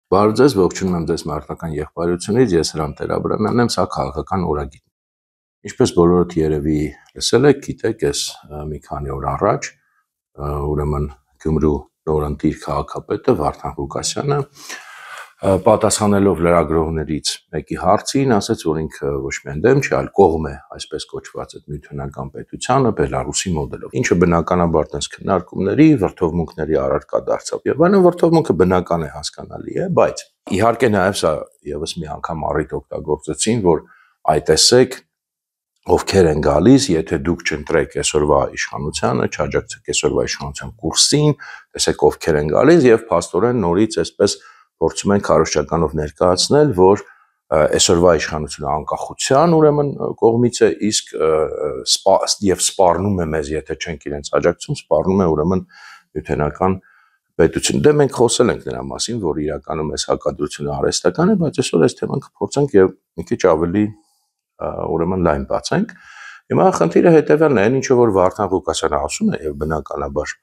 Բարև ձեզ, ողջունում եմ ձեզ մարտական եղբայրությունից, ես Հրանտ Տեր-Աբրամյանն եմ, սա քաղաքական օրագիծ։ Ինչպես բոլորդ երևի լսել եք, գիտեք, ես մի քանի օր առաջ, ուրեմն Գյումրու նորընտիր քաղաքապետը Վարդան Ղուկասյանը պատասխանելով լրագրողներից մեկի հարցին, ասաց, որ ինքը ոչ միայն դեմ չի, այլ կողմ է այսպես կոչված այդ միութենական պետությանը Բելարուսի մոդելով։ Ինչը բնականաբար տես քննարկումների, վրդովմունքների առարկա դարձավ։ Եվ այն վրդովմունքը բնական է, հասկանալի է, բայց իհարկե նաև սա եւս մի անգամ առիթ օգտագործեցին, որ այ տեսեք ովքեր են գալիս, եթե դուք չընտրեք այսօրվա իշխանությանը, չաջակցեք այսօրվա իշխանության կուրսին, տեսեք ովքեր են գալիս եւ փաստորեն նորից այսպես փորձում են քարոզչականով ներկայացնել, որ այսօրվա իշխանությունը անկախության ուրեմն կողմից է, իսկ եւ սպառնում է մեզ, եթե չենք իրենց աջակցում, սպառնում է ուրեմն միութենական պետություն։ Դե մենք խոսել ենք նրա մասին, որ իրականում այս հակադրությունը արհեստական է, բայց այսօր այս թեման կփորձենք եւ մի քիչ ավելի ուրեմն լայն բացենք։ Հիմա խնդիրը հետեւյալն է, ինչը որ Վարդան Ղուկասյանը ասում է եւ բնականաբար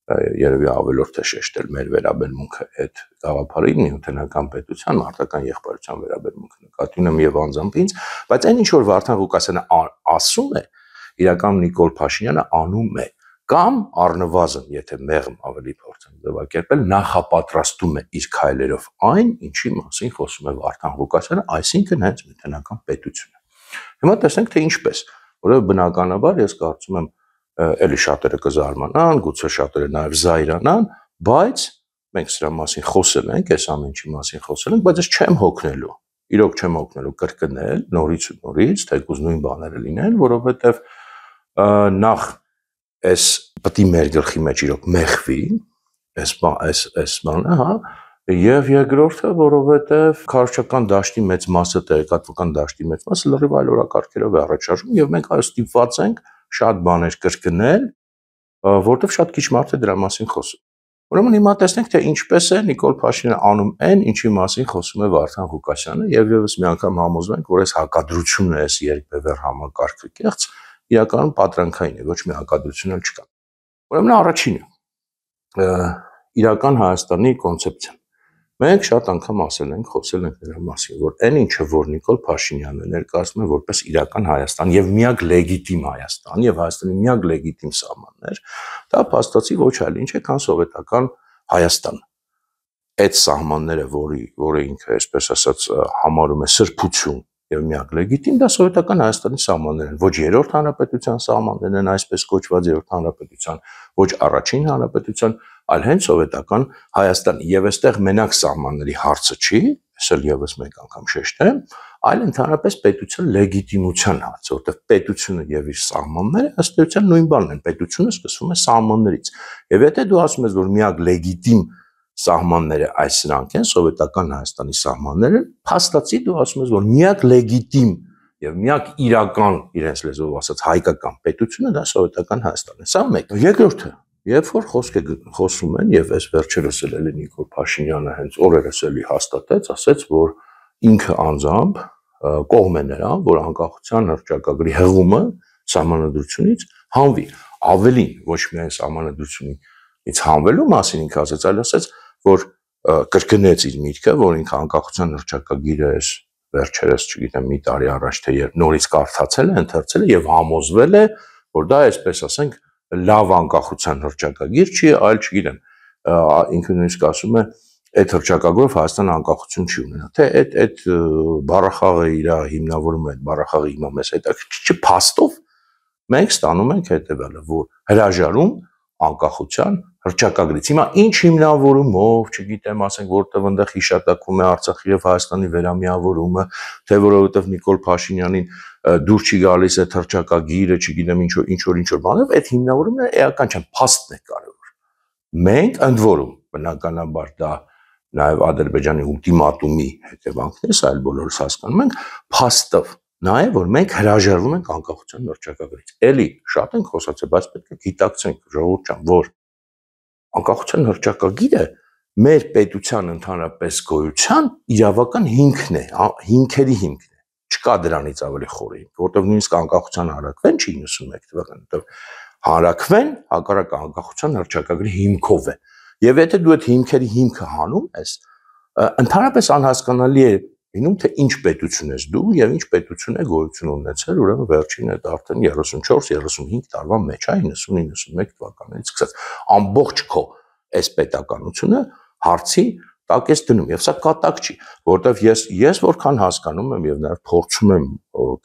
երևի ավելորդ է շեշտել մեր վերաբերմունքը այդ գաղափարին, միութենական պետության, մարտական եղբայրության վերաբերմունքը նկատի ունեմ եւ անձամբ ինձ, բայց այն ինչ որ Վարդան Ղուկասյանը ասում է, իրական Նիկոլ Փաշինյանը անում է, կամ առնվազն, եթե մեղմ ավելի փորձենք ձևակերպել, նախապատրաստում է իր քայլերով այն, ինչի մասին խոսում է Վարդան Ղուկասյանը, այսինքն հենց միութենական պետությունը։ Հիմա տեսնենք թե ինչպես, որովհետեւ բնականաբար ես կարծում եմ էլի շատերը կզարմանան, գուցե շատերը նաև զայրանան, բայց մենք սրա մասին խոսել ենք, այս ամեն ինչի մասին խոսել ենք, բայց ես չեմ հոգնելու, իրոք չեմ հոգնելու կրկնել նորից ու նորից, թեկուզ նույն բաները լինեն, որովհետև նախ այս պետք է մեր գլխի մեջ իրոք մեղվի, այս բանը, հա, եւ երկրորդը, որովհետև քարոզչական դաշտի մեծ մասը, տեղեկատվական դաշտի մեծ մասը լրիվ այլ օրակարգերով է առաջ շարժվում եւ մենք այո ստիպված ենք շատ բաներ կրկնել, որտեղ շատ քիչ մարդ է դրա մասին խոսում։ Ուրեմն հիմա տեսնենք թե ինչպես է Նիկոլ Փաշինյանը անում այն, ինչի մասին խոսում է Վարդան Ղուկասյանը եւ եւս մի անգամ համոզվենք, որ այս հակադրությունը, այս երկբևեռ համակարգը կեղծ իրականում պատրանքային է, ոչ մի հակադրություն էլ չկա։ Ուրեմն առաջինը իրական Հայաստանի կոնցեպցիան։ Մենք շատ անգամ ասել ենք, խոսել ենք նրա մասին, որ այն ինչը որ Նիկոլ Փաշինյանը ներկայացնում է որպես իրական Հայաստան եւ միակ լեգիտիմ Հայաստան եւ Հայաստանի միակ լեգիտիմ սահմաններ, դա փաստացի ոչ այլ ինչ է, քան սովետական Հայաստանը։ Այդ սահմանները, որը ինքը, այսպես ասած, համարում է սրբություն եւ միակ լեգիտիմ, դա սովետական Հայաստանի սահմաններն են, ոչ երրորդ հանրապետության սահմաններն են, այսպես կոչված երրորդ հանրապետության, ոչ առաջին հանրապետության, այլ հենց սովետական Հայաստան եւ այստեղ մենակ սահմանների հարցը չի, ես էլ եւս մեկ անգամ շեշտեմ, այլ ընդհանրապես պետության լեգիտիմության հարցը, որտեղ պետությունը եւ իր սահմանները ըստ էության նույն բանն են, պետությունը սկսվում է սահմաններից։ Եվ եթե դու ասում ես, որ միակ լեգիտիմ սահմանները այս սրանք են, սովետական Հայաստանի սահմանները, փաստացի դու ասում ես, որ միակ լեգիտիմ եւ միակ իրական, իրենց լեզվով ասած, հայկական պետությունը դա սովետական Հայաստանն է։ Սա մեկ։ Երկրորդը, երբ որ խոսում են եւ այս վերջերս էլ Նիկոլ Փաշինյանը հենց օրերս էլի հաստատեց, ասաց, որ ինքը անձամբ կողմ է նրան, որ անկախության հռչակագրի հղումը սահմանադրությունից հանվի։ Ավելին, ոչ միայն սահմանադրությունից հանվելու մասին ինքը ասաց, այլ ասաց, որ կրկնեց իր միտքը, որ ինքը անկախության հռչակագիրը էս վերջերս, չգիտեմ, մի տարի առաջ թե երբ նորից կարդացել է, ընթերցել է եւ համոզվել է, որ դա այսպես ասենք լավ անկախության հռչակագիր չի, այլ չգիտեմ, ինքը նույնիսկ ասում է, այդ հռչակագրով Հայաստանը անկախություն չի ունենա։ Թե այդ բառախաղը իր հիմնավորում է, այդ բառախաղը հիմա մեզ հետաքրքիր փաստով մենք ստանում ենք հետեւյալը, որ հրաժարում անկախության հռչակագրից։ Հիմա ինչ հիմնավորումով, չգիտեմ, ասենք, որտեղ այնտեղ հիշատակվում է Արցախի եւ Հայաստանի վերամիավորումը, թե որովհետեւ Նիկոլ Փաշինյանին դուր չի գալիս այդ հռչակագիրը, չգիտեմ ինչ որ բանով, այդ հիմնավորումները էական չեն, փաստն է կարևոր։ Մենք ընդ որում բնականաբար դա նաեւ Ադրբեջանի ուլտիմատումի հետևանքն է, այլ բոլորս հասկանում ենք, փաստով նաեւ որ մենք հրաժարվում ենք անկախության հռչակագրից։ Էլի շատ ենք խոսացել, բայց պետք է գիտակցենք, ժողովուրդ ջան, որ անկախության հռչակագիրը մեր պետության ընդհանրապես գոյության իրավական հիմքն է, հիմքերի հիմքն է։ Չկա դրանից ավելի խոր հիմք, որտեղ նույնիսկ անկախության հանրաքվեն չի 91 թվականին, որտեղ հանրաքվեն հակառակ անկախության հռչակագրի հիմքով է։ Եվ եթե դու այդ հիմքերի հիմքը հանում ես, Ընդհանրապես անհասկանալի է լինում, թե ինչ պետություն ես դու եւ ինչ պետություն է գոյություն ունեցել, ուրեմն վերջին այդ արդեն 34-35 տարվա մեջ, 90-91 թվականներից սկսած ամբողջ քո այս պետականությունը հարցի տակ ես դնում եւ սա կատակ չի, որովհետեւ ես որքան հասկանում եմ եւ նաեւ փորձում եմ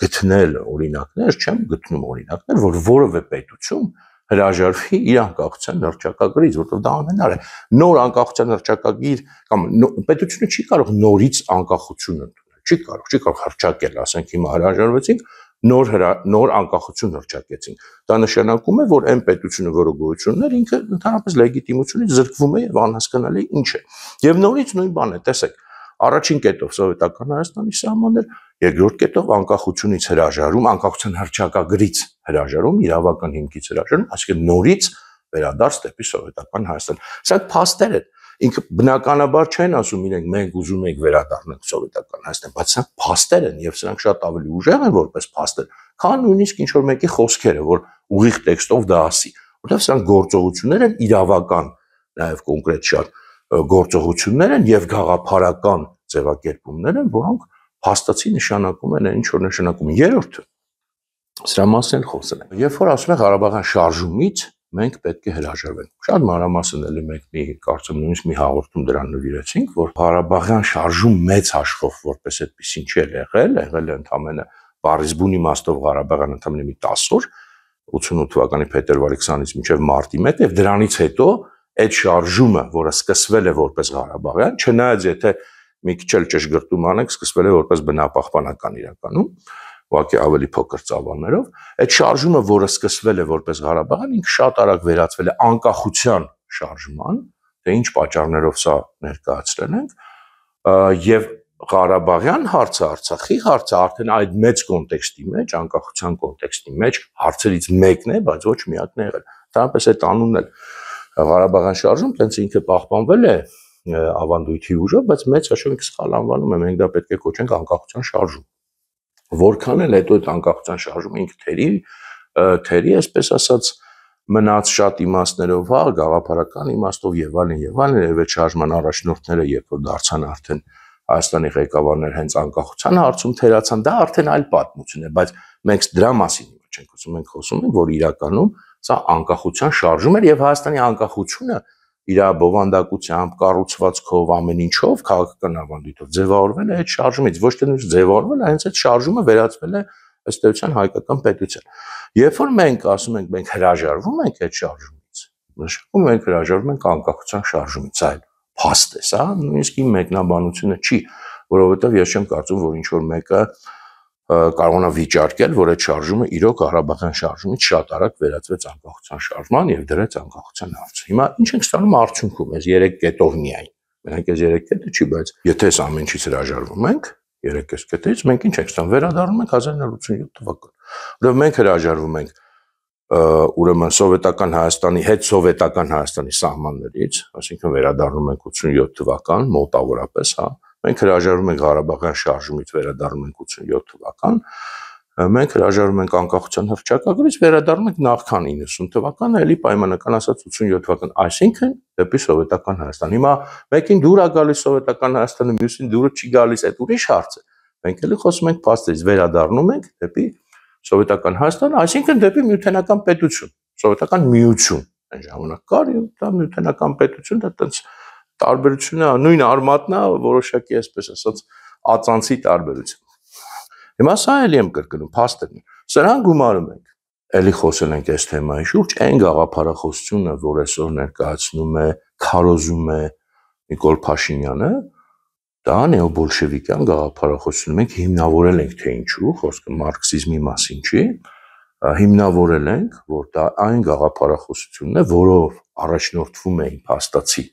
գտնել օրինակներ, չեմ գտնում օրինակներ, որ որևէ պետություն հրաժարվի իր անկախության հռչակագրից, որովհետև դա անհնար է։ Նոր անկախության հռչակագիր կամ պետությունը չի կարող նորից անկախություն ընդունել, չի կարող հռչակել, ասենք հիմա հրաժարվեցինք, նոր անկախություն հռչակեցինք։ Դա նշանակում է, որ այն պետությունը, որը գոյություն ուներ, ինքը ընդհանրապես լեգիտիմությունից զրկվում է եւ անհասկանալի ինչ է։ Եվ նորից նույն բանն է, տեսեք, առաջին կետով սովետական Հայաստանի սահմաններ, երկրորդ կետով անկախությունից հրաժարում, անկախության հռչակագրից հրաժարում, իրավական հիմքից հրաժարում, այսինքն նորից վերադարձ դեպի սովետական Հայաստան։ Սա փաստեր են։ Ինքը բնականաբար չեն ասում իրենք մենք ուզում ենք վերադառնալ սովետական Հայաստան, բայց սրանք փաստեր են եւ սրանք շատ ավելի ուժեղ են որպես փաստեր, քան նույնիսկ ինչ որ մեկի խոսքերը, որ ուղիղ տեքստով դա ասի, որովհետեւ սրանք գործողություններ են իրավական, նաեւ կոնկրետ շատ գործողություններ են եւ գաղափարական ձևակերպումներ են, որոնք փաստացի նշանակում են ինչ որ նշանակում են։ Երրորդը սրա մասին խոսել ենք։ Երբ որ ասում են Ղարաբաղյան շարժումից մենք պետք է հրաժարվենք։ Շատ մանրամասն էլի մենք կարծեմ նույնիսկ մի հաղորդում դրան նվիրեցինք, որ Ղարաբաղյան շարժում մեծ հաշվով որպես այդպեսին չի եղել է ընդամենը Պարիզբուն իմաստով Ղարաբաղյան ընդամենը մի 10 օր 88 թվականի փետրվարի 20-ից մինչև մարտի 1 եւ դրանից հետո այդ շարժումը, որը սկսվել է որպես Ղարաբաղյան, չնայած եթե մի քիչ էլ ճշգրտում անենք, սկսվել է որպես բնապահպանական իրականում, ուղղակի ավելի փոքր ծավալներով, այդ շարժումը, որը սկսվել է որպես Ղարաբաղյան, ինքը շատ արագ վերածվել է անկախության շարժման, թե ինչ պատճառներով սա ներկայացրել ենք, եւ Ղարաբաղյան հարցը, Արցախի հարցը արդեն այդ մեծ կոնտեքստի մեջ, անկախության կոնտեքստի մեջ հարցերից մեկն է, բայց ոչ միակն է եղել։ Դրանպես այդ անունն էլ Ղարաբաղյան շարժում, տենց ինքը պահպանվել է ավանդույթի ուժով, բայց մեծ հաշվով ինքը սխալ անվանում է, մենք դա պետք է կոչենք անկախության շարժում։ Որքան էլ հետո այդ անկախության շարժումը ինքը թերի, այսպես ասած, մնաց շատ իմաստներով, գաղափարական իմաստով եւ այլն, այդ շարժման առաջնորդները, երբ որ դարձան արդեն Հայաստանի ղեկավարներ հենց անկախության հարցում թերացան, դա արդեն այլ պատմություն է, բայց մենք դրա մասին չենք խոսում, մենք խոսում ենք, որ իրականում սա անկախության շարժում էր եւ Հայաստանի անկախությունը իր բովանդակությամբ, կառուցվածքով, ամեն ինչով, քաղաքական ավանդույթով ձևավորվել է այդ շարժումից, ոչ թե նույնիսկ ձևավորվել, այլ այդ շարժումը վերածվել է ըստ էության հայկական պետության։ Երբ որ մենք ասում ենք, մենք հրաժարվում ենք այդ շարժումից, նշանակում մենք հրաժարվում ենք անկախության շարժումից, այլ փաստ է, սա նույնիսկ իմ մեկնաբանությունը չի, որովհետև ես չեմ կարծում, որ ինչ որ մեկը կարողանա վիճարկել, որ այդ շարժումը իրոք Ղարաբաղյան շարժումից շատ արագ վերածվեց անկախության շարժման եւ դրեց անկախության հարցը։ Հիմա ինչ ենք ստանում արդյունքում, այս 3 կետով միայն։ Մենք այս 3 կետը չի, բայց եթե այս ամեն ինչից հրաժարվում ենք, 3 կետից մենք ինչ ենք ստանում, վերադառնում ենք 1987 թվական։ Որովհետեւ մենք հրաժարվում ենք ուրեմն սովետական Հայաստանի հետ սովետական Հայաստանի սահմաններից, այսինքն վերադառնում ենք 87 թվական մոտավորապես, մենք հրաժարվում ենք Ղարաբաղյան շարժումից, վերադառնում ենք 87 թվական, մենք հրաժարվում ենք անկախության հռչակագրից, վերադառնում ենք նախքան 90 թվականը, էլի պայմանական ասած 87 թվական, այսինքն դեպի սովետական Հայաստան։ Հիմա մեկին դուր է գալիս սովետական Հայաստանը, մյուսին դուրը չի գալիս, այդ ուրիշ հարց է։ Մենք էլի խոսում ենք փաստերից, վերադառնում ենք դեպի սովետական Հայաստան, այսինքն դեպի միութենական պետություն, սովետական միություն, այն ժամանակ կար եւ դա միութենական պետություն, դա տենց տարբերությունը նույն արմատն է, որոշակի այսպես ասած ածանցի տարբերություն։ Հիմա սա էլի եմ կրկնում, փաստերն են։ Սրան գումարում ենք։ Էլի խոսել ենք այս թեմայի շուրջ, այն գաղափարախոսությունը, որ այսօր ներկայացնում է, քարոզում է Նիկոլ Փաշինյանը, դա նեոբոլշևիկյան գաղափարախոսություն։ Մենք հիմնավորել ենք թե ինչու, խոսքը մարքսիզմի մասին չի, հիմնավորել ենք, որ դա այն գաղափարախոսությունն է, որով առաջնորդվում էին փաստացի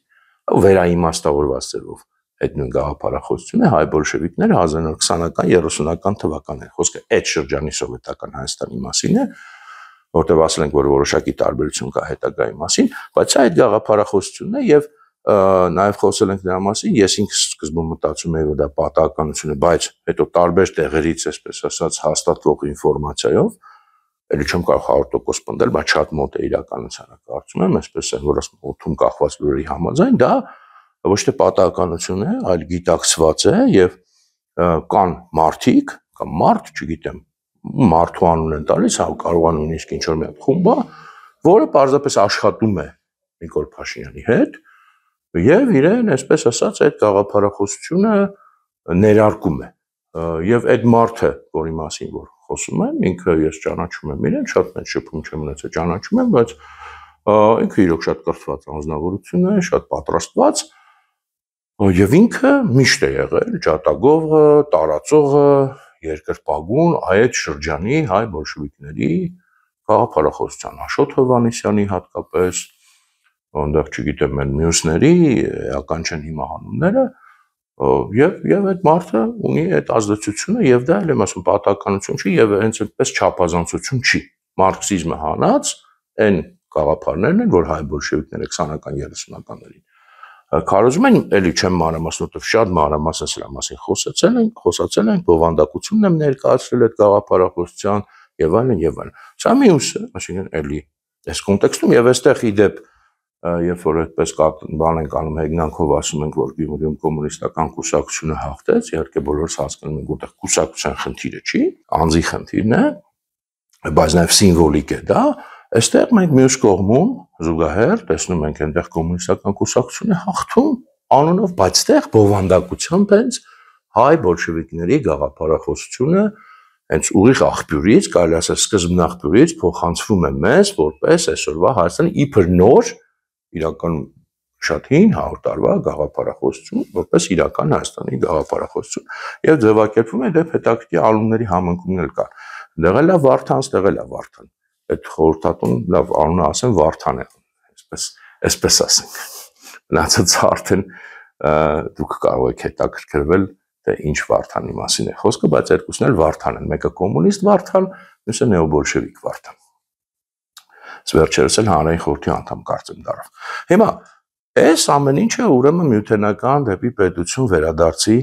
վերաիմաստավորված ձևով այդ նույն գաղափարախոսությունը հայ բոլշևիկները 1920-ական 30-ական թվականներ, խոսքը այդ շրջանի սովետական Հայաստանի մասին է, որտեղ ասել ենք, որ որոշակի տարբերություն կա հետագայի մասին, բայց այդ գաղափարախոսությունն է եւ նաև խոսել ենք դրա մասին, ես ինքս սկզբում մտածում էի, որ դա պատահականություն է, բայց հետո տարբեր տեղերից, այսպես ասած, հաստատվող ինֆորմացիայով, էլի չեմ կարող 100% պնդել, բայց շատ մոտ է իրականությանը, կարծում եմ, այսպես են, որ ասում օդում կախված լուրերի համաձայն, դա ոչ թե պատահականություն է, այլ գիտակցված է եւ կան մարդիկ, կամ մարդ, չգիտեմ, մարդու անուն են տալիս, կարող է նույնիսկ ինչ որ մի հատ խումբ, որը պարզապես աշխատում է Նիկոլ Փաշինյանի հետ եւ իրեն, այսպես ասած, այդ գաղափարախոսությունը ներարկում է։ Եվ այդ մարդը, որի մասին որ խոսում եմ, ինքը ես ճանաչում եմ իրեն, շատ մեծ շփում չեմ ունեցել, ճանաչում եմ, բայց ինքը իրոք շատ կրթված անձնավորություն է, շատ պատրաստված, եւ ինքը միշտ է եղել ջատագովը, տարածողը, երկրպագուն այդ շրջանի հայ բոլշևիկների գաղափարախոսության, Աշոտ Հովհաննիսյանի հատկապես, այնտեղ չգիտեմ, այն մյուսների, էական չեն հիմա հանումները, եւ այդ մարդը ունի այդ ազդեցությունը եւ դա էլ եմ ասում պատահականություն չի եւ հենց այդպես չափազանցություն չի։ Մարքսիզմը հանած այն գաղափարներն են, որ հայ բոլշևիկները 20-ական 30-ականներին քարոզում են, էլի չեմ մանրամասնությամբ շատ մանրամասն սրա մասին խոսացել են, բովանդակությունն եմ ներկայացրել այդ գաղափարախոսության եւ այլն եւ այլն։ Սա մյուսը, այսինքն էլի այս կոնտեքստում եւ այստեղ իդեպ երբ որ այդպես բան ենք անում հեգնանքով ասում ենք, որ Գյումրիում կոմունիստական կուսակցությունը հաղթեց, իհարկե բոլորս հասկանում ենք, որտեղ կուսակցության խնդիրը չի, անձի խնդիրն է, բայց նաև սիմվոլիկ է դա, այստեղ մենք մյուս կողմում զուգահեռ տեսնում ենք այնտեղ կոմունիստական կուսակցությունը հաղթում անունով, բայց այդտեղ բովանդակությամբ հենց հայ բոլշևիկների գաղափարախոսությունը հենց ուղիղ աղբյուրից, կարելի ասել սկզբնաղբյուրից փոխանցվում է մեզ որպես այսօրվա Հայաստանի իբր նոր իրական շատ հին 100 տարվա գաղափարախոսություն, որպես իրական Հայաստանի գաղափարախոսություն եւ ձևակերպվում է դեպ հետաքրքիր անունների համընկումներ կա։ Դեղել է Վարդան, ստեղել է Վարդան։ Այդ խորհրդատուն լավ անունը ասեմ Վարդան է, այսպես ասենք։ Մնացածը արդեն դուք կարող եք հետաքրքրվել թե ինչ Վարդանի մասին է խոսքը, բայց երկուսն էլ Վարդան են, մեկը կոմունիստ Վարդան, մյուսը նեոբոլշևիկ Վարդան։ Վերջերս էլ հանրային խորհրդի անդամ կարծեմ դարավ։ Հիմա այս ամեն ինչը ուրեմն միութենական դեպի պետություն վերադարձի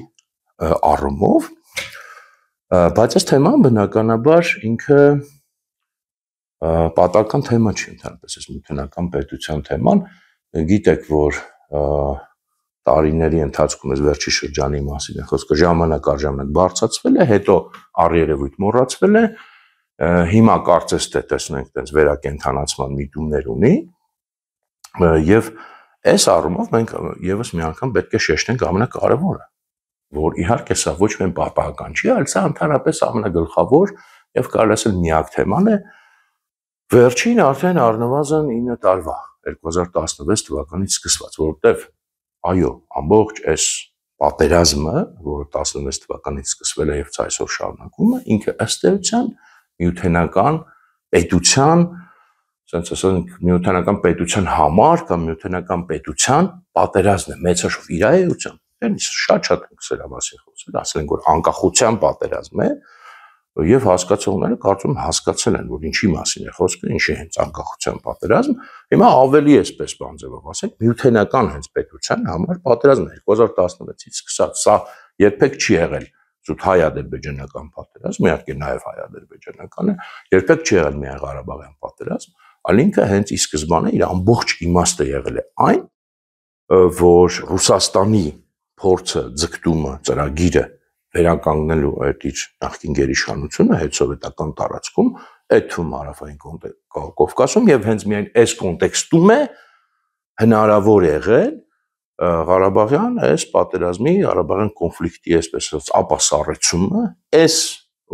առումով, բայց այս թեման բնականաբար ինքը պատահական թեմա չի ընդհանրապես, այս միութենական պետության թեման, գիտեք, որ տարիների ընթացքում այս վերջի շրջանի մասին է խոսքը ժամանակ առ ժամանակ բարձրացվել է, հետո առերևույթ մոռացվել է, հիմա կարծես թե տեսնենք տենց վերակենդանացման միտումներ ունի եւ այս առումով մենք եւս մի անգամ պետք է շեշտենք ամենակարևորը, որ իհարկե սա ոչ միայն պատահական չի, այլ սա ընդհանրապես ամենագլխավոր եւ կարելի ասել միակ թեման է վերջին արդեն առնվազն 9 տարվա 2016 թվականից սկսված, որովհետեւ այո, ամբողջ այս պատերազմը, որը 16 թվականից սկսվել է եւ այսօր շարունակվում է, ինքը ըստ էության միութենական պետության, ասենք ասենք միութենական պետության համար կամ միութենական պետության պատերազմն է, մեծաշով իր էությամբ։ Դրանից շատ ենք սրա մասին խոսել, ասել են, որ անկախության պատերազմ է, եւ հասկացողները կարծում հասկացել են, որ ինչի մասին է խոսքը, ինչի հենց անկախության պատերազմ։ Հիմա ավելի էսպես բան ձևով ասենք, միութենական հենց պետության համար պատերազմն է 2016-ից սկսած, սա երբեք չի եղել զուտ հայ-ադրբեջանական պատերազմ, իհարկե նաև հայ-ադրբեջանական է, երբեք չի եղել միայն Ղարաբաղյան պատերազմ, այլ ինքը հենց ի սկզբանե իր ամբողջ իմաստը եղել է այն, որ Ռուսաստանի փորձը, ձգտումը, ծրագիրը վերականգնելու այդ իր նախկին գերիշխանությունը հետսովետական տարածքում, այդ թվում հարավային Կովկասում եւ հենց միայն այս կոնտեքստում է հնարավոր եղել Ղարաբաղյան այս պատերազմի, Ղարաբաղյան կոնֆլիկտի այսպես ասած ապասառեցումը, այս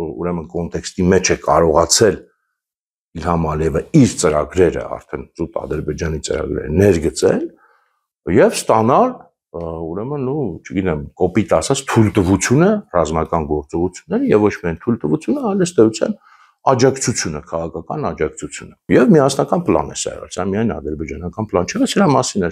ուրեմն կոնտեքստի մեջ է կարողացել Իլհամ Ալիևը իր ծրագրերը արդեն զուտ Ադրբեջանի ծրագրերը ներգծել եւ ստանալ ուրեմն չգիտեմ, կոպիտ ասած թույլտվությունը ռազմական գործողությունների եւ ոչ միայն թույլտվությունը, այլ ըստ էության աջակցությունը, քաղաքական աջակցությունը։ Եվ միասնական պլան է սա եղել, սա միայն ադրբեջանական պլան չէ, սրա մասին է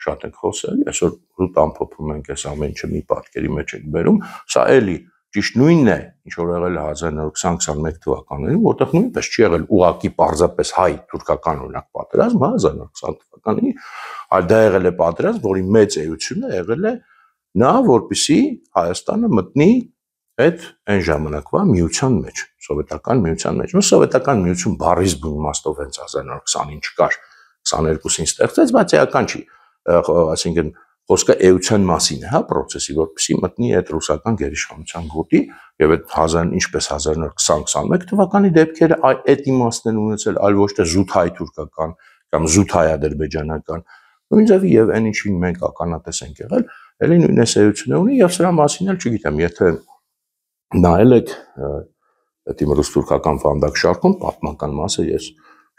շատ ենք խոսել, այսօր ռուտ ամփոփում ենք այս ամեն ինչը մի պատկերի մեջ ենք բերում, սա էլի ճիշտ նույնն է, ինչ որ եղել է 1920-21 թվականներին, որտեղ նույնպես չի եղել ուղղակի պարզապես հայ-թուրքական օրինակ պատերազմ, 1920 թվականին, այլ դա եղել է պատերազմ, որի մեծ էությունը եղել է նա, որպեսզի Հայաստանը մտնի այդ այն ժամանակվա միության մեջ, սովետական միության մեջ։ Սովետական միություն բառից բուն իմաստով հենց 1920-ին չկար, 22-ին ստեղծեց, բայց էական չի, այսինքն խոսքը էության մասին է, հա, process-ի, որպեսզի մտնի այդ ռուսական գերիշխանության գոտի եւ այդ 1920-21 թվականի դեպքերը այդ իմաստն են ունեցել, այլ ոչ թե զուտ հայ-թուրքական կամ զուտ հայ-ադրբեջանական, նույն ձևի եւ այն ինչին մենք ականատես ենք եղել, ելի նույն էսեությունը ունի եւ սրա մասին էլ չգիտեմ, եթե նայել եք այդ իմ ռուս-թուրքական վանդակ շարքում պատմական մասը ես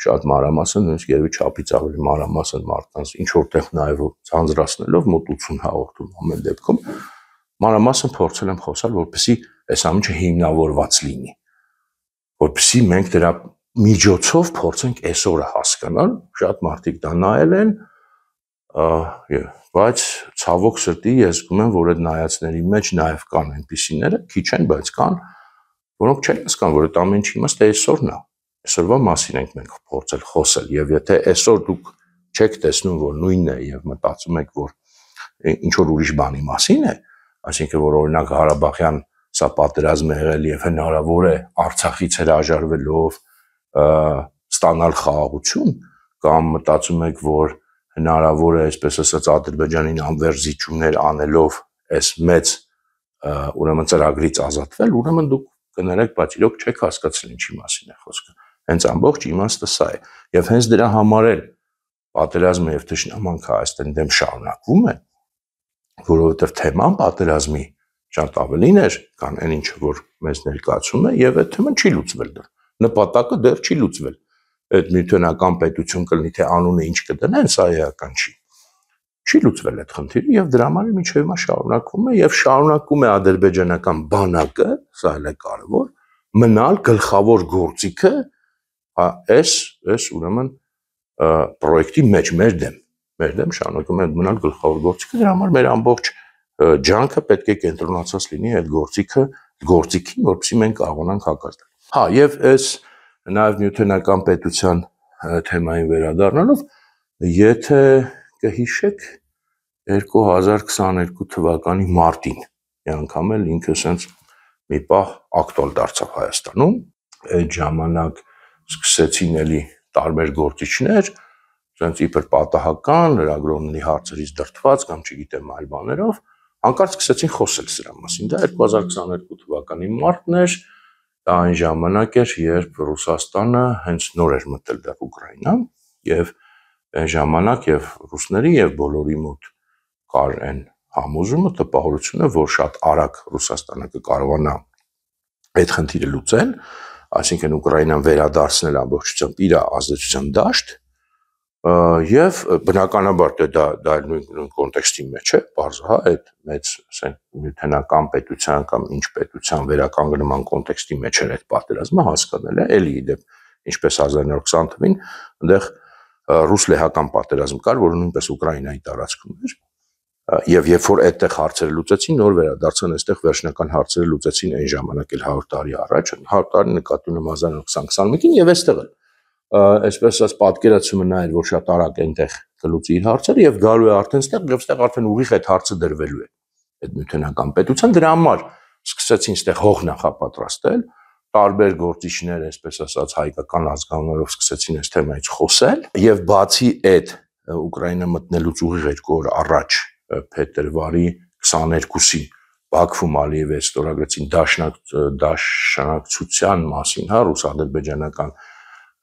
շատ մանրամասն, նույնիսկ երևի չափից ավելի մանրամասն մարդկանց ինչ որտեղ նաև ցանցրացնելով մոտ 80 հաղորդում ամեն դեպքում մանրամասն փորձել եմ խոսալ, որպեսզի այս ամենը հիմնավորված լինի, որպեսզի մենք դրա միջոցով փորձենք այսօրը հասկանալ, շատ մարդիկ դա նայել են, բայց ցավոք սրտի ես զգում եմ, որ այդ նայածների մեջ նաև կան այնպիսիները, քիչ են, բայց կան, որոնք չեն հասկանում, որ այդ ամեն ինչի իմաստը այսօրն է, այսօրվա մասին ենք մենք փորձել խոսել, եւ եթե այսօր դուք չեք տեսնում, որ նույնն է եւ մտածում եք, որ ինչ որ ուրիշ բանի մասին է, այսինքն որ օրինակ Ղարաբաղյան սա պատերազմ է եղել եւ հնարավոր է Արցախից հրաժարվելով ստանալ խաղաղություն, կամ մտածում եք, որ հնարավոր է, այսպես ասած, Ադրբեջանին անվերջ զիջումներ անելով այս մեծ ուրեմն ծրագրից ազատվել, ուրեմն դուք կներեք, բայց իրոք չեք հասկացել ինչի մասին է խոսքը։ Հենց ամբողջ իմաստը սա է, եւ հենց դրա համար էլ պատերազմը եւ թշնամանքը Հայաստանի դեմ շարունակվում է, որովհետեւ թեման պատերազմի շատ ավելին էր, քան այն ինչը որ մեզ ներկայացում է, եւ այդ թեման չի լուծվել դեռ։ Նպատակը դեռ չի լուծվել։ Այդ միութենական պետություն կլինի, թե անունը ինչ կդնեն, սա էական չի։ Չի լուծվել այդ խնդիրը եւ դրա համար մինչեւ հիմա շարունակվում է եւ շարունակում է ադրբեջանական բանակը, սա էլ է կարեւոր, մնալ գլխավոր գործիքը այս ուրեմն պրոյեկտի մեջ մեր դեմ շարունակում է մնալ գլխավոր գործիքը, դրա համար մեր ամբողջ ջանքը պետք է կենտրոնացած լինի այդ գործիքին, որպեսզի մենք կարողանանք հակազդել։ Հա, եւ այս նաեւ նյութենական պետության թեմային վերադառնալով, եթե կհիշեք 2022 թվականի մարտին, անգամ էլ ինքը sense մի պահ ակտուալ դարձավ Հայաստանում, այդ ժամանակ սկսեցին էլի տարբեր գործիչներ, sense իբր պատահական, լրագրողների հարցերից դրդված կամ չգիտեմ այլ բաներով, հանկարծ սկսեցին խոսել սրա մասին։ Դա 2022 թվականի մարտն էր, դա այն ժամանակ էր, երբ Ռուսաստանը հենց նոր էր մտել դեռ Ուկրաինա, եւ այն ժամանակ եւ ռուսների եւ բոլորի մոտ կար այն համոզումը, տպավորությունը, որ շատ արագ Ռուսաստանը կկարողանա այդ խնդիրը լուծել, այսինքն Ուկրաինան վերադարձնել ամբողջությամբ իր ազդեցության դաշտ, եւ բնականաբար դա նույն կոնտեքստի մեջ է, բարձր, հա, այդ մեծ, ասենք, նյութենական պետության կամ ինչ պետության վերականգնման կոնտեքստի մեջ էր այդ պատերազմը, հասկանել է, էլի դեպ ինչպես 1920 թվականին, այնտեղ ռուս-լեհական պատերազմ կար, որը նույնպես Ուկրաինայի տարածքում էր, եւ երբ որ այդտեղ հարցերը լուծեցին, նոր վերադարձան այստեղ վերջնական հարցերը լուծեցին այն ժամանակ էլ 100 տարի առաջ, 100 տարի նկատի ունեմ 1920-21-ին եւ այստեղ էլ այսպես ասած պատկերացումը նա էր, որ շատ արագ այնտեղ կլուծի իր հարցերը եւ գալու է արդեն այստեղ եւ այստեղ արդեն ուղիղ այդ հարցը դրվելու է այդ նյութենական պետության, դրա համար սկսեցին այստեղ հող նախապատրաստել, տարբեր գործիչներ, այսպես ասած հայկական ազգանուններով սկսեցին այս թեմայից խոսել եւ բացի այդ Ուկրաինա մտնելուց ուղիղ 2 օր առաջ փետրվարի 22-ին Բաքվում Ալիևը ստորագրեցին դաշնակցության մասին, հա, ռուս-ադրբեջանական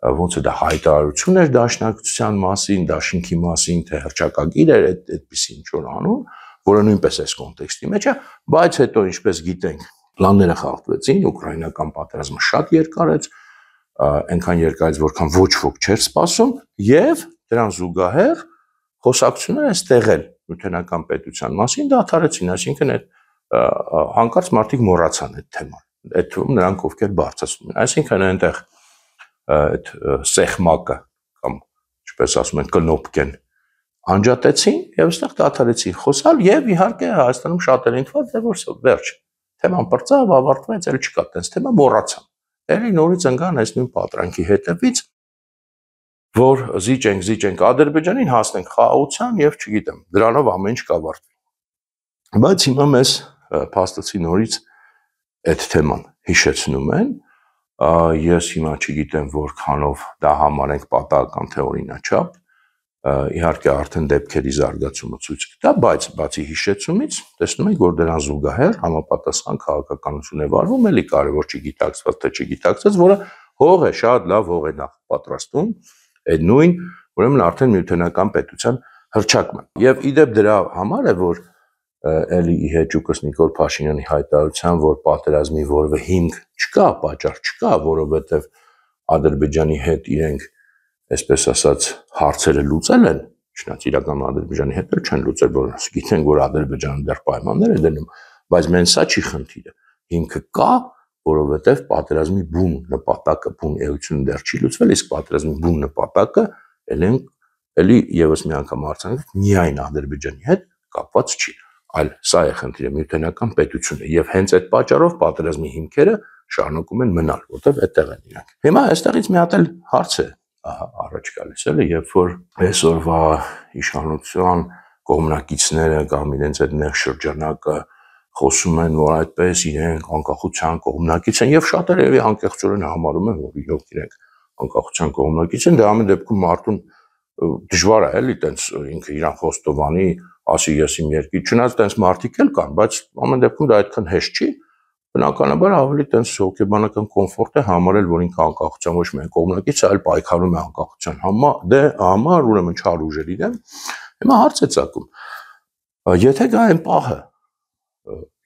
ոնց է դա հայտարարություն էր դաշնակցության մասին, դաշինքի մասին, թե հռչակագիր էր այդպիսի ինչ որ անուն, որը նույնպես այս կոնտեքստի մեջ է, բայց հետո ինչպես գիտենք, պլանները խախտվեցին, ուկրաինական պատերազմը շատ երկար էր, այնքան երկար էր, որքան ոչ ոք չէր սպասում, եւ դրան զուգահեռ խոսակցությունները այստեղ էլ նյութենական պետության մասին դադարեցին, այսինքն այդ հանկարծ մարդիկ մոռացան այդ թեման, այդ թվում նրանք ովքեր բարձրացնում են, այսինքն այնտեղ այդ սեղմակը կամ ինչպես ասում են կնոպկեն անջատեցին եւ այստեղ դադարեցին խոսալ եւ իհարկե Հայաստանում շատերին թվաց որ վերջ թեման բրծավ ավարտվեց էլ չկա տես թեմա մոռացան էլի նորից ընկան այս նույն պատրանքի հետևից որ զիջենք Ադրբեջանին հասնենք խաղաղության եւ չգիտեմ դրանով ամեն ինչ կավարտվի բայց հիմա մեզ փաստացի նորից այդ թեման հիշեցնում են ես հիմա չգիտեմ որքանով դա համարենք պատահական թե օրինաչափ իհարկե արդեն դեպքերի զարգացումը ցույց կտա, բայց բացի հիշեցումից տեսնում ենք, որ դրան զուգահեռ համապատասխան քաղաքականություն է վարվում, էլի կարևոր չի գիտակցված թե չգիտակցված, որը հող է, շատ լավ հող է նախ պատրաստում, այդ նույն, ուրեմն արդեն միութենական պետության հռչակման։ Եվ իդեպ դրա համար է, որ էլի իհեճուկս Նիկոլ Փաշինյանի հայտարարության, որ պատերազմի որևէ հիմք չկա, պատճառ չկա, որովհետև Ադրբեջանի հետ իրենք, այսպես ասած, հարցերը լուծել են, չնայած իրականում Ադրբեջանի հետ չեն լուծել, որ գիտենք, որ Ադրբեջանը դեռ պայմաններ է դնում, բայց մեն սա չի խնդիրը։ Հիմքը կա, որովհետև պատերազմի բուն նպատակը, բուն էությունը դեռ չի լուծվել, իսկ պատերազմի բուն նպատակը էլի եւս մի անգամ արձանագրենք, միայն Ադրբեջանի հետ կապված չի, այլ սա է խնդիրը, միութենական պետությունը, եւ հենց այդ պատճառով պատերազմի հիմքերը շարունակում են մնալ, որտեղ այդտեղ են իրանք։ Հիմա այստեղից մի հատ էլ հարց է առաջ գալիս, էլի, երբ որ այսօրվա իշխանության կողմնակիցները կամ իրենց այդ նեղ շրջանակը խոսում են, որ այդպես իրենք անկախության կողմնակից են եւ շատերը եւի անկեղծորեն համարում են, որ իրոք իրենք անկախության կողմնակից են, դա ամեն դեպքում մարդուն դժվար է, էլի, տենց ինքը իրան խոստովանի, ասի ես իմ երկիր, չնայած տենց մարդիկ էլ կան, բայց ամեն դեպքում դա այդքան հեշտ չի, բնականաբար ավելի տենց հոգեբանական կոմֆորտ է համարել, որ ինքը անկախության ոչ միայն կողմնակից, այլ պայքարում է անկախության համար, ուրեմն չար ուժերի դեմ։ Հիմա հարց է ծագում, եթե գա այն պահը,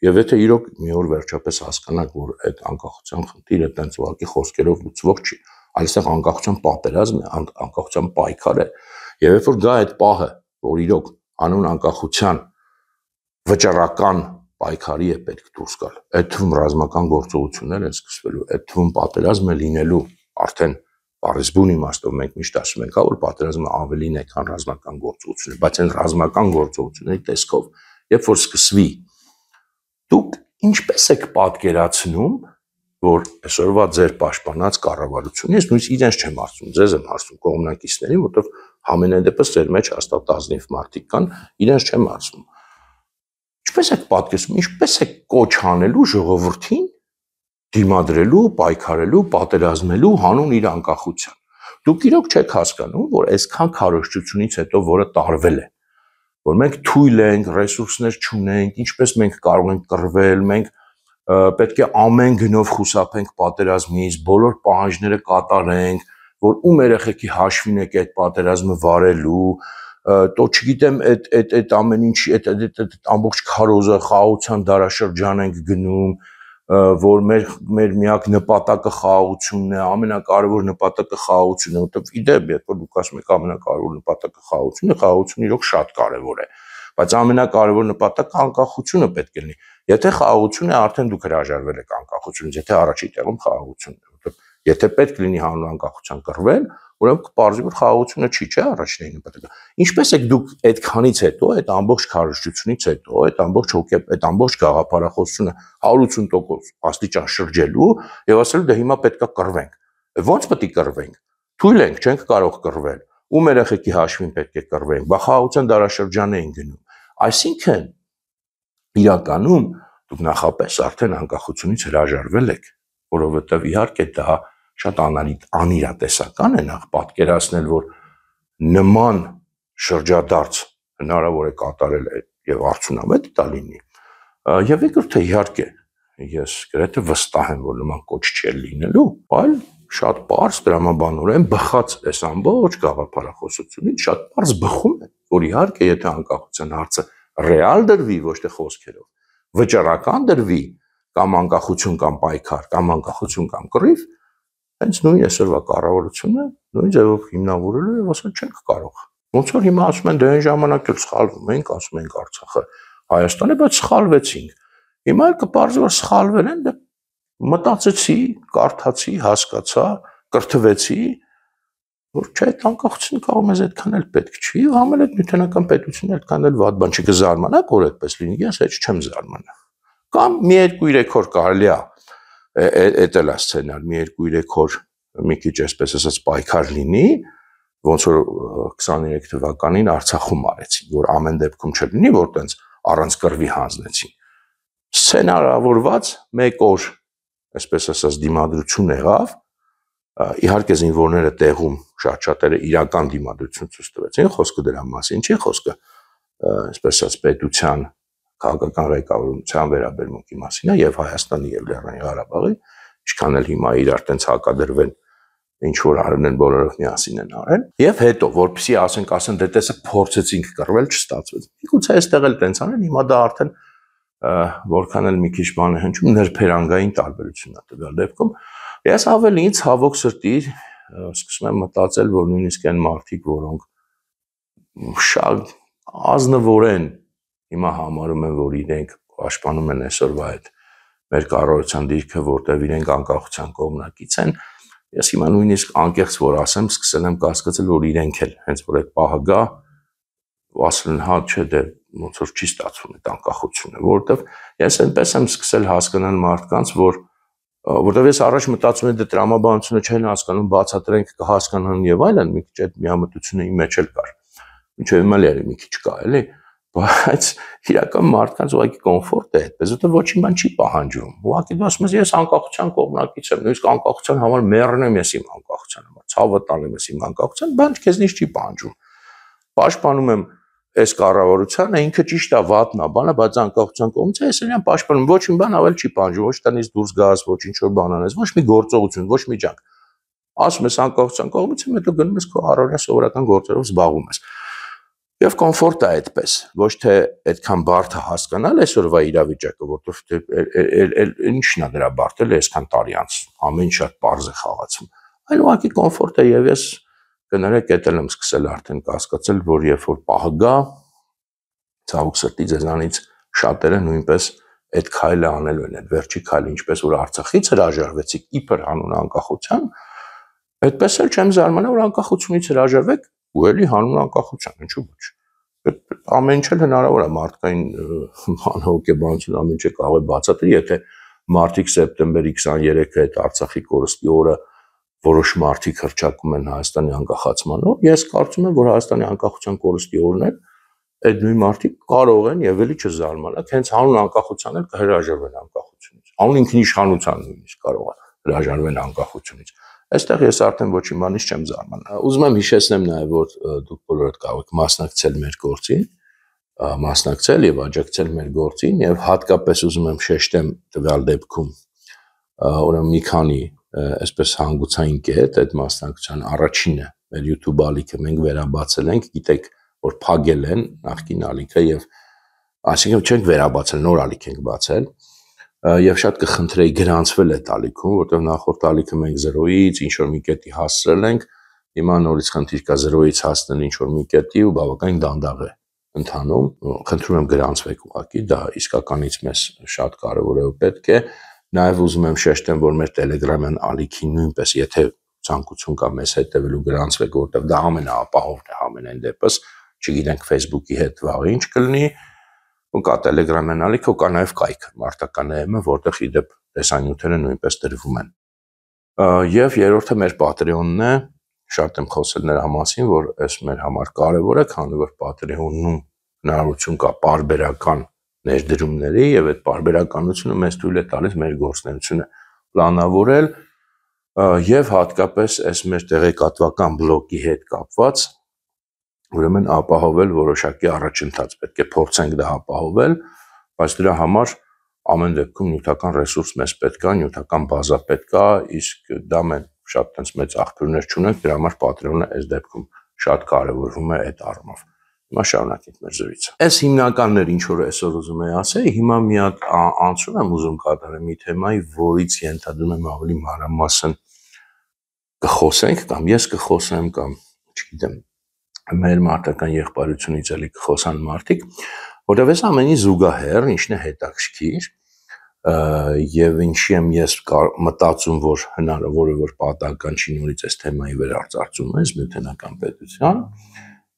եւ եթե իրոք մի օր վերջապես հասկանանք, որ այդ անկախության խնդիրը տենց ուղղակի խոսքերով լուծվող չի, այստեղ անկախության պատերազմ է, անկախության պայքար է, եւ երբ որ գա այդ պահը, որ իրոք անուն անկախության վճռական պայքարի է պետք դուրս գալ, այդ թվում ռազմական գործողություններ են սկսվելու, այդ թվում պատերազմ է լինելու, արդեն պարզբուն իմաստով մենք միշտ ասում ենք, որ պատերազմը ավելին է, քան ռազմական գործողությունը, բայց այն ռազմական գործողությունների տեսքով, երբ որ սկսվի, դուք ինչպես եք պատկերացնում, որ այսօրվա ձեր պաշտպանած կառավարությունը, ես նույնիսկ իրենց չեմ հարցնում, ձեզ եմ հարցնում, կողմնակիցներին, որտեղ ամենայն դեպս ձեր մեջ հաստատ ազնիվ մարդիկ կան, իրենց չեմ հարցնում։ Ինչպես եք պատկերացնում, ինչպես եք կոչ անելու ժողովրդին դիմադրելու, պայքարելու, պատերազմելու հանուն իր անկախության։ Դուք իրոք չեք հասկանում, որ այսքան քարոզչությունից հետո, որը տարվել է, որ մենք թույլ ենք, ռեսուրսներ չունենք, ինչպես մենք կարող ենք կռվել, մենք պետք է ամեն գնով խուսափենք պատերազմից, բոլոր պահանջները կատարենք, որ ում երեխեքի հաշվին եք այդ պատերազմը վարելու, то չգիտեմ այդ ամեն ինչի այդ ամբողջ քարոզը խաղաղության դարաշրջան ենք գնում, որ մեր միակ նպատակը խաղաղությունն է, ամենակարևոր նպատակը խաղաղությունն է, որտեղ իդեպ, երբ որ դուք ասում եք ամենակարևոր նպատակը խաղաղությունն է, խաղաղությունը իրոք շատ կարևոր է, բայց ամենակարևոր նպատակը անկախությունը պետք է լինի։ Եթե խաղաղություն է, արդեն դուք հրաժարվել եք անկախությունից, եթե առաջի տեղում խաղաղությունն է, որտեղ եթե պետք լինի հանուն անկախության կռվել, ուրեմն կպարզվի, որ խաղաղությունը չի, չէ՞ առաջին նպատակը։ Ինչպես եք դուք այդքանից հետո, այդ ամբողջ քարոզչությունից հետո, այդ ամբողջ գաղափարախոսությունը 180% աստիճան շրջելու եւ ասելու դե հիմա պետքա կռվենք։ Ո՞նց պետք է կռվենք։ Թույլ ենք, չենք կարող կռվել։ Ում երեխեքի հաշվին պետք է կռվենք։ Բա խաղաղության դարաշրջան էին գնում։ Այսինքն իրականում դուք նախապես արդեն անկախությունից հրաժարվել եք, որովհետև իհարկե դա շատ անիրատեսական է նախ պատկերացնել, որ նման շրջադարձ հնարավոր է կատարել եւ արդյունավետ դա լինի։ Եվ երկրորդը իհարկե ես գրեթե վստահ եմ, որ նման կոչ չի լինելու, այլ շատ པարզ դրամաբանորեն բխած այս ամբողջ գաղափարախոսությունից շատ པարզ բխում է, որ իհարկե եթե անկախության հարցը ռեալ դրվի, ոչ թե խոսքերով, վճռական դրվի, կամ անկախություն կամ պայքար, կամ անկախություն կամ կռիվ, հենց նույն այսօրվա կառավարությունը նույն ձևով հիմնավորելու եւ ասել չենք կարող։ Ոնց որ հիմա ասում են դե այն ժամանակ էլ սխալվում ենք, ասում ենք Արցախը Հայաստան է, բայց սխալվեցինք։ Հիմա էլ կպարզվի որ սխալվել են, դե մտածեցի, կարդացի, հասկացա, կրթվեցի, որ չէ, այդ անկախությունը կարող մեզ այդքան էլ պետք չի, ու համել այդ նյութենական պետությունը այդքան էլ վատ բան չի, կզարմանաք, որ այդպես լինի, ես հեչ չեմ զարմանա։ Կամ մի 2-3 օր կարելի է այդ էլ է սցենար, մի 2-3 օր մի քիչ այսպես ասած պայքար լինի, ոնց որ 23 թվականին Արցախում արեցին, որ ամեն դեպքում չլինի, որ տենց առանց կռվի հանձնեցին։ Սցենարավորված 1 օր, այսպես ասած, դիմադրություն եղավ, Իհարկե զինվորները տեղում շատ-շատերը իրական դիմադրություն ցույց տվեցին, խոսքը դրա մասին չի, խոսքը այսպես ասած պետության քաղաքական ղեկավարության վերաբերմունքի մասին է եւ Հայաստանի եւ Լեռնային Ղարաբաղի, ինչքան էլ հիմա իրար տենց հակադրվեն ինչ որ արել են բոլորով միասին են արել եւ հետո որպեսի ասեն դե տեսը փորձեցինք կռվել չստացվեց։ Միգուցե այստեղ էլ տենց անեն, հիմա դա արդեն որքան էլ մի քիչ բան է հնչում ներփերանգային տարբերությունն է տվյալ դեպքում։ Ես ավելի ցավոք սրտի սկսում եմ մտածել, որ նույնիսկ այն մարդիկ, որոնք շատ ազնվորեն հիմա համարում են, որ իրենք պաշտպանում են այսօրվա այդ մեր կառավարության դիրքը, որտեղ իրենք անկախության կողմնակից են, ես հիմա նույնիսկ անկեղծ որ ասեմ, սկսել եմ կասկածել, որ իրենք էլ հենց որ այդ պահը գա, ասել հա չէ դե ոնց որ չի ստացվում այդ անկախությունը, որովհետև ես այնպես եմ սկսել հասկանալ մարդկանց, որտեղ ես առաջ մտածում եմ դե տրամաբանությունը չեն հասկանում, բացատրենք կհասկանան եւ այլն, մի քիչ այդ միամտությունը իմ մեջ էլ կար։ Ինչեւ հիմա լերի մի քիչ կա, էլի, բայց իրական մարդկանց ուղղակի կոմֆորտ է այդպես, որտեղ ոչինչ բան չի պահանջվում։ Ուղղակի դու ասում ես ես անկախության կողմնակից եմ, նույնիսկ անկախության համար մեռնեմ ես իմ անկախության համար, ցավը տալեմ ես իմ անկախության, բան քեզնից չի պահանջում։ Պաշտպանում եմ այս կառավարությանը, ինքը ճիշտ է, վատն է, բանը, բայց անկախության կողմից է, ես իրեն պաշտպանում, ոչինչ բան ավել չի պահանջում, ոչ տնից դուրս գաս, ոչ ինչ որ բան անես, ոչ մի գործողություն, ոչ մի ջանք։ Ասում ես անկախության կողմից, հետո գնում ես քո առօրյա սովորական գործերով զբաղվում ես։ Եվ կոմֆորտ է այդպես, ոչ թե այդքան բարդ է հասկանալ այսօրվա իրավիճակը, որտեղ ինչն է դրա բարդը, այսքան տարի անց ամեն շատ պարզ է խաղացում։ Այլ ուղղակի կոմֆորտ է եւ ես կներեք էտել եմ սկսել արդեն կասկածել, որ երբ որ պահը գա, ցավոք սրտի ձեզանից շատերը նույնպես այդ քայլը անելու են, այդ վերջի քայլը, ինչպես որ Արցախից հրաժարվեցիք իբր հանուն անկախության, այդպես էլ չեմ զարմանա, որ անկախությունից հրաժարվեք ու էլի հանուն անկախության, ինչու՞ ոչ։ Ամեն ինչ էլ հնարավոր է մարդկային հոգեբանություն ամեն ինչ կարող է բացատրի, եթե մարտիկ սեպտեմբերի 23-ը այդ Արցախի կորստի օրը որոշ մարդիկ հռչակում են Հայաստանի անկախացմանով, ես կարծում եմ, որ Հայաստանի անկախության կորստի օրն էլ այդ նույն մարդիկ կարող են եւ էլի չզարմանալ, հենց հանուն անկախության էլ կհրաժարվեն անկախությունից։ Անուն ինքնիշխանության նույնիսկ կարող է հրաժարվեն անկախությունից։ Այստեղ ես արդեն ոչինչ բանից չեմ զարմանա։ Ուզում եմ հիշեցնեմ նաեւ, որ դուք բոլորդ կարող եք մասնակցել մեր գործին, մասնակցել եւ աջակցել մեր գործին եւ հատկապես ուզում եմ շեշտեմ տվյալ դեպքում ուրեմն մի քանի այսպես հանգուցային կետ այդ մասնակցության առաջինը մեր YouTube ալիքը մենք վերաբացել ենք, գիտեք որ փակել են նախկին ալիքը եւ այսինքն չենք վերաբացել, նոր ալիք ենք բացել եւ շատ կխնդրեի գրանցվել այդ ալիքում, որտեղ նախորդ ալիքը մենք 0-ից ինչ որ մի կետի հասցրել ենք, հիմա նորից խնդիր կա 0-ից հասնել ինչ որ մի կետի ու բավականին դանդաղ է ընթանում, խնդրում եմ գրանցվեք ուղղակի, դա իսկականից մեզ շատ կարեւոր է ու պետք է։ Նաև ուզում եմ շեշտեմ, որ մեր Telegram-յան ալիքին նույնպես եթե ցանկություն կա մեզ հետևելու գրանցվեք, որտեղ դա ամենաապահովն է ամենայն դեպս, չգիտենք Facebook-ի հետ վաղ ինչ կլինի, ու կա Telegram-յան ալիքը, ու կա նաև կայքը, մարտական EM-ը, որտեղ իդեպ տեսանյութերը նույնպես տրվում են։ Եվ երրորդը մեր Patreon-ն է, շատ եմ խոսել նրա մասին, որ այս մեր համար կարևոր է, քանի որ Patreon-ում հնարավորություն կա պարբերական ներդրումների եւ այդ պարբերականությունը մեզ թույլ է տալիս մեր գործունեությունը պլանավորել եւ հատկապես այս մեր տեղեկատվական բլոկի հետ կապված ուրեմն ապահովել որոշակի առաջընթաց, պետք է փորձենք դա ապահովել, բայց դրա համար ամեն դեպքում նյութական ռեսուրս մեզ պետք է, նյութական բազա պետք է, իսկ դա մենք շատ տենց մեծ աղբյուրներ չունենք, դրա համար Patreon-ը այս դեպքում շատ կարեւորվում է այդ առումով։ Հիմա շարունակենք մեր զրույցը։ Այս հիմնականներ ինչ որ այսօր ուզում եմ ասել, հիմա մի հատ անցում եմ ուզում կատարեմ մի թեմայի, որից ենթադրում եմ ավելի մանրամասն կխոսենք կամ ես կխոսեմ կամ չգիտեմ մեր մարտական եղբայրությունից էլի կխոսան մարդիկ, որտեղ այս ամենի զուգահեռ ինչն է հետաքրքիր եւ ինչի եմ ես մտածում, որ հնարավոր է որ պատահական չի նորից այս թեմայի վերարտարծում ես միութենական պետության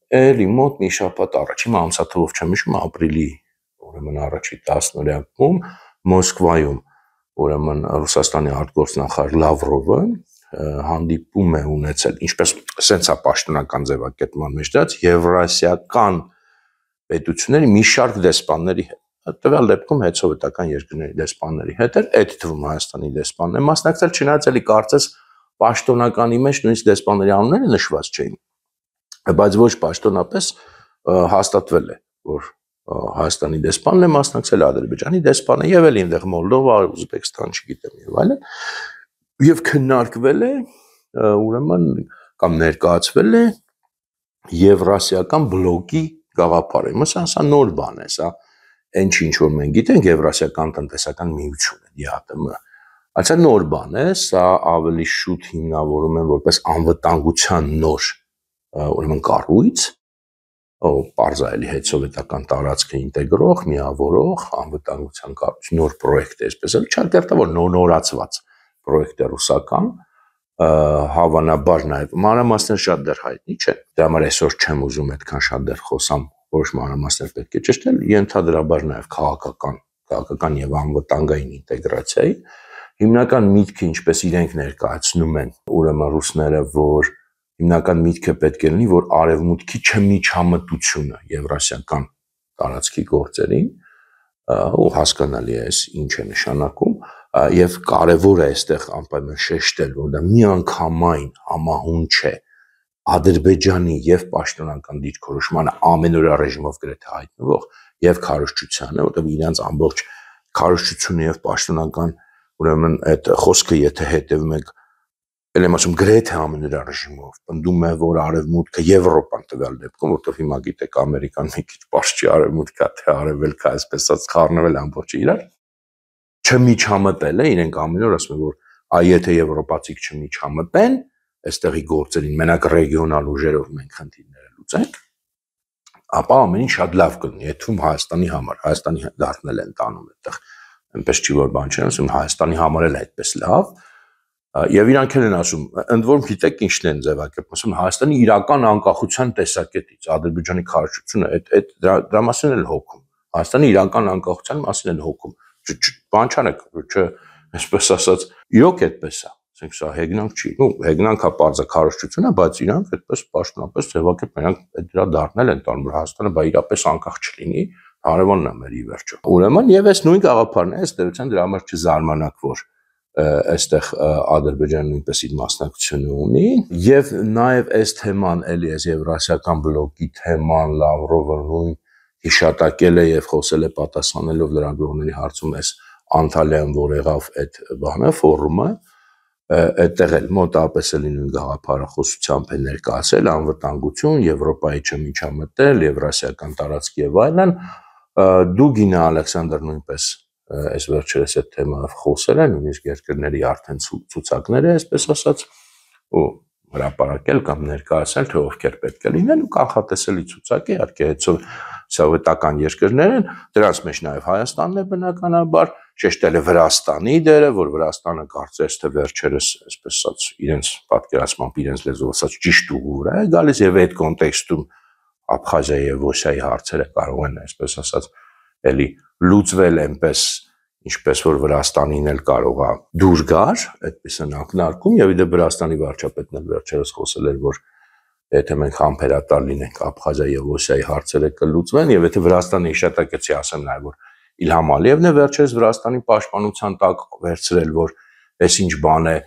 Էլի մոտ մի շաբաթ առաջ, հիմա ամսաթվով չեմ հիշում, ապրիլի ուրեմն առաջի 10-նորյակում Մոսկվայում ուրեմն Ռուսաստանի արտգործնախարար Լավրովը հանդիպում է ունեցել, ինչպես սենց է պաշտոնական ձևակերպման մեջ դրած եվրասիական պետությունների մի շարք դեսպանների հետ։ Տվյալ դեպքում հետսովետական երկրների դեսպանների հետ էր, այդ թվում Հայաստանի դեսպանն է մասնակցել, չնայած էլի կարծես պաշտոնականի մեջ նույնիսկ դեսպանների անունները նշված չէին, բայց ոչ պաշտոնապես հաստատվել է, որ Հայաստանի դեսպանն է մասնակցել, Ադրբեջանի դեսպանը եւ էլ այնտեղ Մոլդովա, Ուզբեկստան, չգիտեմ եւ այլն, եւ քննարկվել է, ուրեմն կամ ներկայացվել է Եվրասիական բլոկի գաղափարը։ Սա նոր բան է, սա այն ինչ որ մենք գիտենք Եվրասիական տնտեսական միությունը, ԵԱՏՄ։ Այդ նոր բան է, սա ավելի շուտ հիմնավորում են որպես անվտանգության նոր ուրեմն կառույց, պարզայելի հետսովետական տարածքը ինտեգրող, միավորող, անվտանգության կառույց, նոր պրոյեկտ է, այսպես էլ չարտերտավոր նորացված պրոյեկտ է ռուսական, հավանաբար նաև մանրամասներ շատ դեռ հայտնի չէ, դրա համար այսօր չեմ ուզում այդքան շատ դեռ խոսամ, որոշ մանրամասներ պետք է ճշտել, ենթադրաբար նաև քաղաքական եւ անվտանգային ինտեգրացիայի, հիմնական միտքը ինչպես իրենք ներկայացնում են, ուրեմն ռուսները, որ հիմնական միտքը պետք է լինի, որ արևմուտքի չմիջամտությունը եվրասիական տարածքի գործերին, ու հասկանալի է այս ինչ է նշանակում, եւ կարեւոր է այստեղ անպայման շեշտել, որ դա միանգամայն համահուն չէ Ադրբեջանի եւ պաշտոնական դիրքորոշմանը ամենօրյա ռեժիմով գրեթե հայտնվող եւ քարոզչությանը, որտեղ իրանց ամբողջ քարոզչությունը եւ պաշտոնական ուրեմն այդ խոսքը եթե հետևում եք Ելեմ ասում գրեթե ամենօրյա ռեժիմով, պնդում է, որ արևմուտքը Եվրոպան տվյալ դեպքում, որտեղ հիմա գիտեք Ամերիկան մի քիչ պարզ չի արևմուտքա, թե արևելքա, այսպես ասած խառնվել ամբողջը իրար, չմիջամտել է, իրենք ամեն օր ասում են, որ եթե եվրոպացիք չմիջամտեն, այստեղի գործերին մենակ ռեգիոնալ ուժերով մենք խնդիրները լուծենք, ապա ամեն ինչ շատ լավ կլինի, այդում Հայաստանի համար, Հայաստանի դարձնել են տանում այդտեղ, այնպես չի որ բան չեն ասում, Հայաստանի համար էլ այդպես լավ. Եվ իրանք են ասում, ընդ որում գիտեք ինչն են ձևակերպում, ասում Հայաստանի իրական անկախության տեսակետից Ադրբեջանի քարոզչությունը այդ դրա մասին էլ հոգում, Հայաստանի իրական անկախության մասին էլ հոգում, բան չանեք, այսպես ասած, իրոք այդպես է, ասենք սա հեգնանք չի, հեգնանքա պարզը քարոզչությունն է, բայց իրանք այդպես պաշտոնապես ձևակերպում, իրանք դրա դառնել են տանում, որ Հայաստանը բա իրապես անկախ չլինի, հարևանն է մեր ի վերջո։ Ուրեմն եւ այս նույն գաղափարն է, ըստ էության դրա համար չզարմանաք, որ այստեղ Ադրբեջանը նույնպես իր մասնակցությունը ունի եւ նաեւ այս թեման էլի այս եվրասիական բլոկի թեման Լավրովը նույն հիշատակել է եւ խոսել է պատասխանելով լրագրողների հարցում այս Անտալիայում որ եղավ այդ բանը ֆորումը այդտեղ էլ մոտավորապես էլի նույն գաղափարախոսությամբ է ներկայացել անվտանգություն Եվրոպայի չմիջամտել եվրասիական տարածքի եւ այլն Դուգինա Ալեքսանդր նույնպես այս վերջերս այդ թեմայով խոսել են, նույնիսկ երկրների արդեն ցուցակներ է, այսպես ասած, ու հրապարակել կամ ներկայացնել, թե ովքեր պետք է լինեն, ու կանխատեսելի ցուցակ է, իհարկե սովետական երկրներ են, դրանց մեջ նաև Հայաստանն է բնականաբար, շեշտել է Վրաստանի դերը, որ Վրաստանը կարծես թե վերջերս, այսպես ասած, իրենց պատկերացմամբ իրենց լեզվով ասած ճիշտ ուղու վրա է գալիս եւ այդ կոնտեքստում Աբխազիայի եւ Օսիայի հարցերը կարող են, այսպես ասած, էլի լուծվել այնպես ինչպես որ Վրաստանին էլ կարող է դուր գար, այդպես են ակնարկում եւ իդե Վրաստանի վարչապետն էլ վերջերս խոսել էր, որ եթե մենք համբերատար լինենք Աբխազիայի եւ Օսիայի հարցերը կլուծվեն եւ եթե Վրաստանը հիշատակեցի ասեմ նաեւ որ Իլհամ Ալիևն է վերջերս Վրաստանի պաշտպանության տակ վերցրել, որ այս ինչ բան է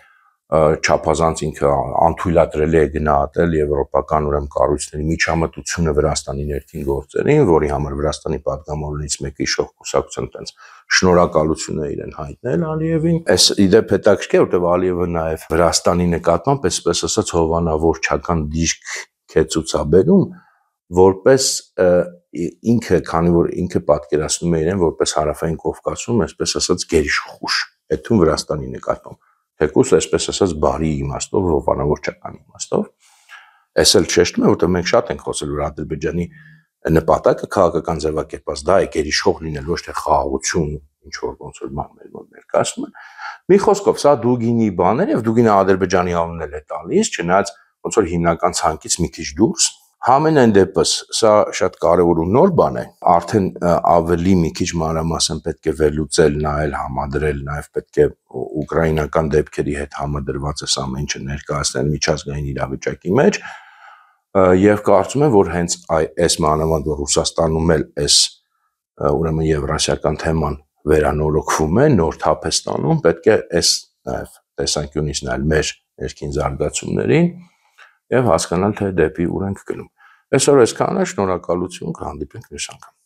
չափազանց ինքը անթույլատրելի է գնահատել եվրոպական ուրեմն կառույցների միջամտությունը Վրաստանի ներքին գործերին, որի համար Վրաստանի պատգամավորներից մեկը իշխող կուսակցության տենց շնորհակալություն է իրեն հայտնել Ալիևին։ Այս իդեպ հետաքրքիր է, որտեղ Ալիևը նաև Վրաստանի նկատմամբ, այսպես ասած, հովանավորչական դիրք է ցուցաբերում, որպես ինքը, քանի որ ինքը պատկերացնում է իրեն որպես հարավային Կովկասում, այսպես ասած, գերիշխուժ, այդտում Վրաստանի նկատմամբ թեկուզ այսպես ասած բարի իմաստով, հովանավորչական իմաստով, այս էլ շեշտում է, որտեղ մենք շատ ենք խոսել, որ Ադրբեջանի նպատակը քաղաքական ձևակերպած դա է գերիշխող լինել, ոչ թե խաղաղություն, ինչ որ ոնց որ բան մեր մոտ ներկայացնում են։ Մի խոսքով, սա Դուգինի բաներ եւ Դուգինը Ադրբեջանի անունն էլ է տալիս, չնայած ոնց որ հիմնական ցանկից մի քիչ դուրս։ Համենայն դեպս, սա շատ կարևոր ու նոր բան է, արդեն ավելի մի քիչ մանրամասն պետք է վերլուծել, նայել, համադրել, նաև պետք է ուկրաինական դեպքերի հետ համադրված այս ամեն ինչը ներկայացնել միջազգային իրավիճակի մեջ, եւ կարծում եմ, որ հենց այս մանավանդ որ Ռուսաստանում էլ այս ուրեմն եվրասիական թեման վերանորոգվում է, նոր թափ է ստանում, պետք է այս նաև տեսանկյունից նայել մեր ներքին զարգացումներին եւ հասկանալ, թե դեպի ուր ենք գնում։ Այսօր այսքանը, շնորհակալություն, կհանդիպենք մյուս անգամ։